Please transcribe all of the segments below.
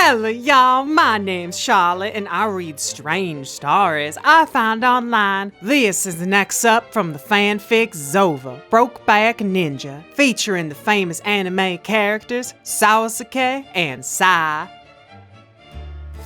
Hello y'all, my name's Charlotte and I read strange stories I find online. This is the next up from the fanfic Zova, Brokeback Ninja, featuring the famous anime characters Sasuke and Sai.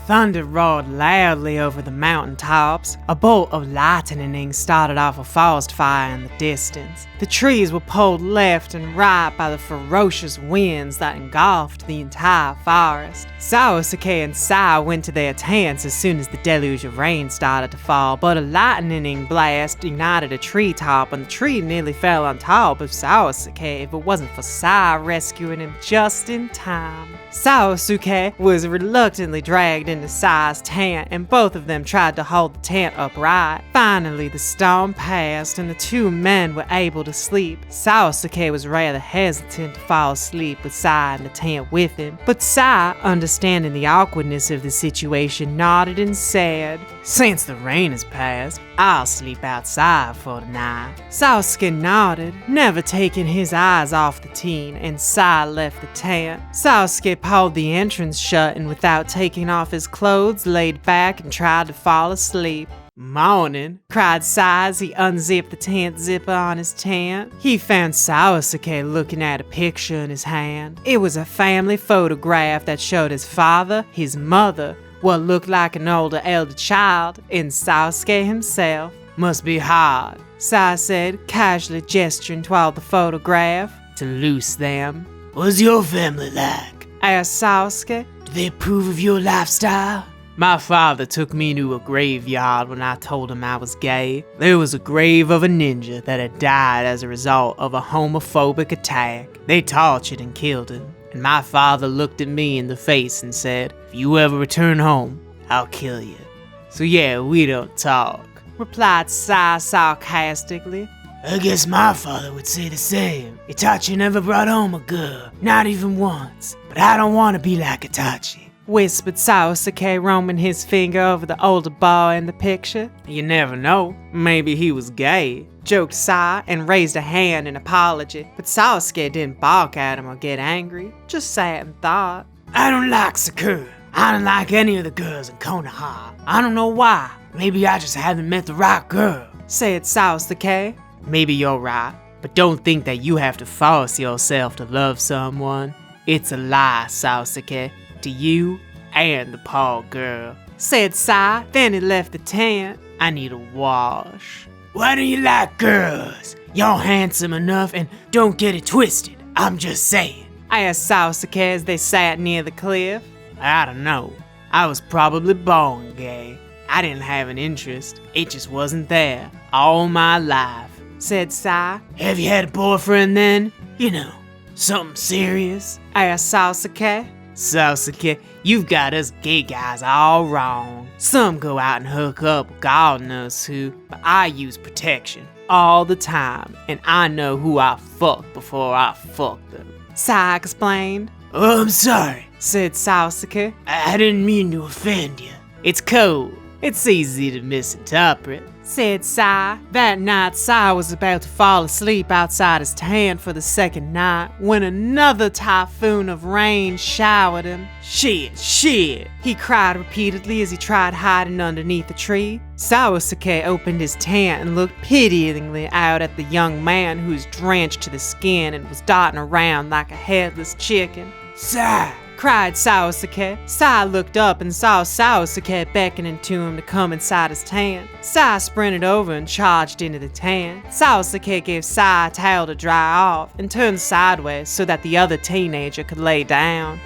Thunder roared loudly over the mountaintops. A bolt of lightning started off a forest fire in the distance. The trees were pulled left and right by the ferocious winds that engulfed the entire forest. Sasuke and Sai went to their tents as soon as the deluge of rain started to fall, but a lightning blast ignited a treetop and the tree nearly fell on top of Sasuke if it wasn't for Sai rescuing him just in time. Sasuke was reluctantly dragged into Sai's tent and both of them tried to hold the tent upright. Finally, the storm passed and the two men were able to sleep. Sasuke was rather hesitant to fall asleep with Sai in the tent with him, but Sai, understanding the awkwardness of the situation, nodded and said, "Since the rain has passed, I'll sleep outside for the night." Sasuke nodded, never taking his eyes off the teen, and Sai left the tent. Sasuke pulled the entrance shut and without taking off his clothes, laid back and tried to fall asleep. "Morning," cried Sai as he unzipped the tent zipper on his tent. He found Sasuke looking at a picture in his hand. It was a family photograph that showed his father, his mother, what looked like an older elder child, and Sasuke himself. "Must be hard," Sai said, casually gesturing toward the photograph, "to lose them." "What's your family like?" asked Sasuke. "Do they approve of your lifestyle?" "My father took me to a graveyard when I told him I was gay. There was a grave of a ninja that had died as a result of a homophobic attack. They tortured and killed him. And my father looked at me in the face and said, 'If you ever return home, I'll kill you.' So yeah, we don't talk," replied Sai sarcastically. "I guess my father would say the same. Itachi never brought home a girl, not even once. But I don't want to be like Itachi," whispered Sasuke, roaming his finger over the older boy in the picture. "You never know, maybe he was gay," joked Sai and raised a hand in apology, but Sasuke didn't bark at him or get angry, just sat and thought. "I don't like Sakura. I don't like any of the girls in Konoha. I don't know why. Maybe I just haven't met the right girl," said Sasuke. "Maybe you're right, but don't think that you have to force yourself to love someone. It's a lie, Sasuke, to you and the poor girl," said Sai. Then he left the tent. "I need a wash." "Why do you like girls? You're handsome enough and don't get it twisted. I'm just saying," asked Sasuke as they sat near the cliff. "I don't know. I was probably born gay. I didn't have an interest. It just wasn't there all my life," said Sai. "Have you had a boyfriend then? You know, something serious?" asked Sasuke. "Sasuke, you've got us gay guys all wrong. Some go out and hook up with God knows who, but I use protection all the time, and I know who I fuck before I fuck them," Sai explained. "Oh, I'm sorry," said Sasuke. I didn't mean to offend you." "It's cool. It's easy to misinterpret," said Sai. That night, Sai was about to fall asleep outside his tent for the second night when another typhoon of rain showered him. "Shit, shit," he cried repeatedly as he tried hiding underneath a tree. Sasuke opened his tent and looked pityingly out at the young man who was drenched to the skin and was darting around like a headless chicken. "Sai!" cried Sasuke. Sai looked up and saw Sasuke beckoning to him to come inside his tent. Sai sprinted over and charged into the tent. Sasuke gave Sai a towel to dry off and turned sideways so that the other teenager could lay down.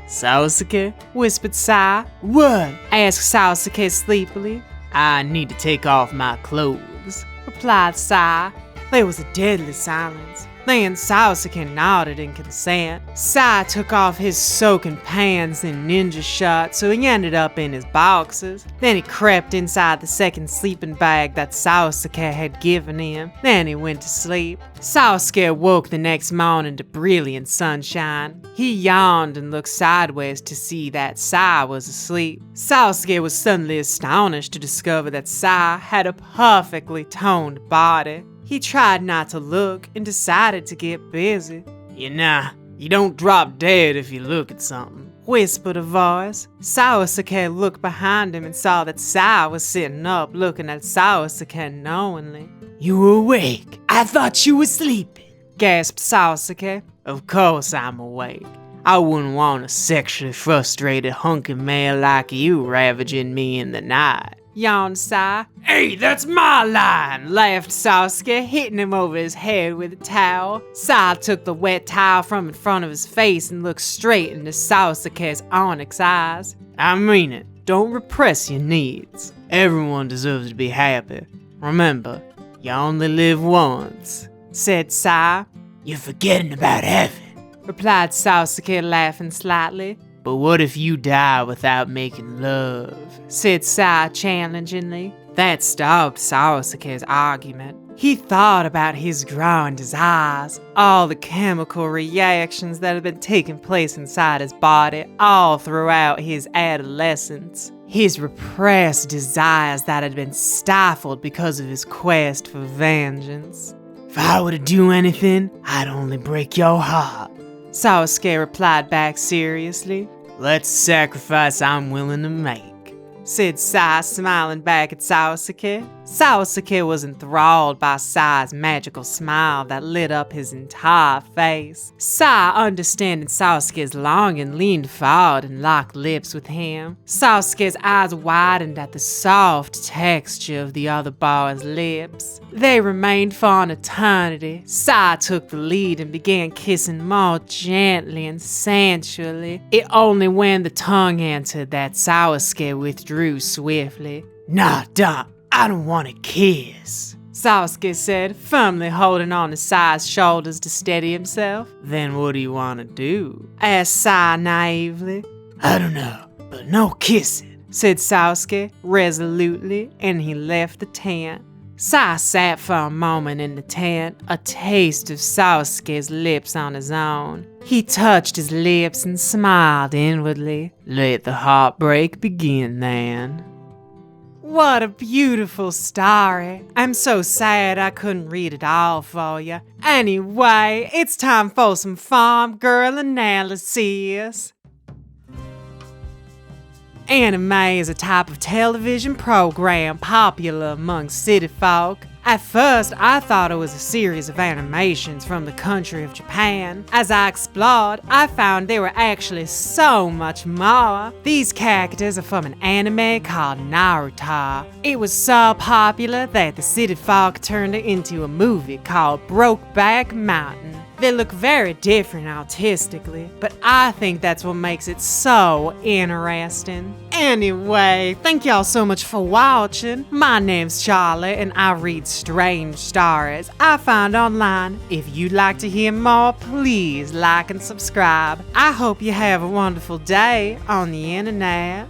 Sasuke?" whispered Sai. "What?" asked Sasuke sleepily. "I need to take off my clothes," replied Sai. There was a deadly silence. Then Sasuke nodded in consent. Sai took off his soaking pants and ninja shirt, so he ended up in his boxers. Then he crept inside the second sleeping bag that Sasuke had given him. Then he went to sleep. Sasuke woke the next morning to brilliant sunshine. He yawned and looked sideways to see that Sai was asleep. Sasuke was suddenly astonished to discover that Sai had a perfectly toned body. He tried not to look and decided to get busy. "You know, you don't drop dead if you look at something," whispered a voice. Sasuke looked behind him and saw that Sai was sitting up looking at Sasuke knowingly. You awake? I thought you were sleeping, gasped Sasuke. Of course I'm awake. I wouldn't want a sexually frustrated hunky male like you ravaging me in the night, yawned Sai. Hey, that's my line, laughed Sasuke, hitting him over his head with a towel. Sai took the wet towel from in front of his face and looked straight into Sasuke's onyx eyes. I mean it. Don't repress your needs. Everyone deserves to be happy. Remember, you only live once, said Sai. You're forgetting about heaven, replied Sasuke, laughing slightly. But what if you die without making love? said Sai challengingly. That stopped Sasuke's argument. He thought about his growing desires, all the chemical reactions that had been taking place inside his body all throughout his adolescence. His repressed desires that had been stifled because of his quest for vengeance. If I were to do anything, I'd only break your heart, Sasuke replied back seriously. Let's sacrifice I'm willing to make, said Sai, smiling back at Sasuke. Sasuke was enthralled by Sai's magical smile that lit up his entire face. Sai, understanding Sasuke's longing, leaned forward and locked lips with him. Sasuke's eyes widened at the soft texture of the other boy's lips. They remained for an eternity. Sai took the lead and began kissing more gently and sensually. It only when the tongue entered that Sasuke withdrew swiftly. Nah, I don't want to kiss, Sasuke said, firmly holding on to Sai's shoulders to steady himself. Then what do you want to do? asked Sai naively. I don't know, but no kissing, said Sasuke resolutely, and he left the tent. Sai sat for a moment in the tent, a taste of Sasuke's lips on his own. He touched his lips and smiled inwardly. Let the heartbreak begin then. What a beautiful story. I'm so sad I couldn't read it all for you. Anyway, it's time for some Farmgirl analysis. Anime is a type of television program popular among city folk. At first, I thought it was a series of animations from the country of Japan. As I explored, I found there were actually so much more. These characters are from an anime called Naruto. It was so popular that the city folk turned it into a movie called Brokeback Mountain. They look very different artistically, but I think that's what makes it so interesting. Anyway, thank y'all so much for watching. My name's Charlie and I read strange stories I find online. If you'd like to hear more, please like and subscribe. I hope you have a wonderful day on the internet.